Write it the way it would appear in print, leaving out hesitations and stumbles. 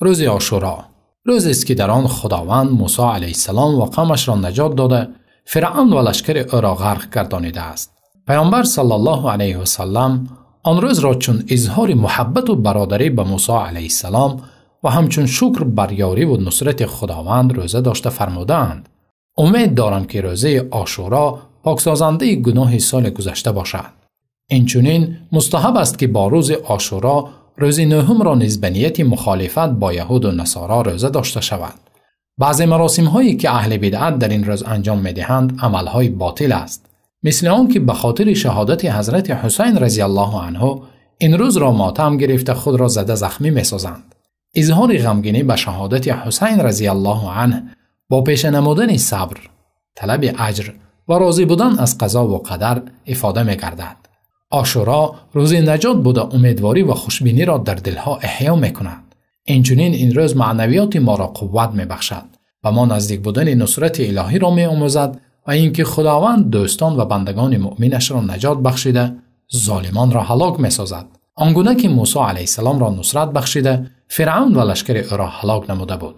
روز عاشورا روزی است که در آن خداوند موسی علیه السلام و قومش را نجات داده فرعون و لشکر او را غرق گردانیده است. پیامبر صلی الله علیه و سلم آن روز را چون اظهار محبت و برادری به موسی علیه السلام و همچون شکر بر یاری و نصرت خداوند روزه داشته فرمودند. امید دارم که روزه عاشورا پاکسازنده گناه سال گذشته باشد. اینچنین مستحب است که با روز عاشورا روز نهم را نیز به نیت مخالفت با یهود و نصارا روزه داشته شود. بعضی مراسم هایی که اهل بدعت در این روز انجام می‌دهند عمل های باطل است. مثل آن که به خاطر شهادت حضرت حسین رضی الله عنه این روز را ماتم گرفته خود را زده زخمی می‌سازند. اظهار غمگینی به شهادت حسین رضی الله عنه با پیش نمودن صبر، طلب اجر و راضی بودن از قضا و قدر افاده می‌گردد. عاشورا روز نجات بوده امیدواری و خوشبینی را در دلها احیا می‌کند. اینچنین این روز معنویات ما را قوت می‌بخشد و ما نزدیک بودن نصرت الهی را می‌آموزد و اینکه خداوند دوستان و بندگان مؤمنش را نجات بخشیده ظالمان را هلاک می‌سازد. آنگونه که موسی علیه السلام را نصرت بخشیده فرعون و لشکر او را هلاک نموده بود.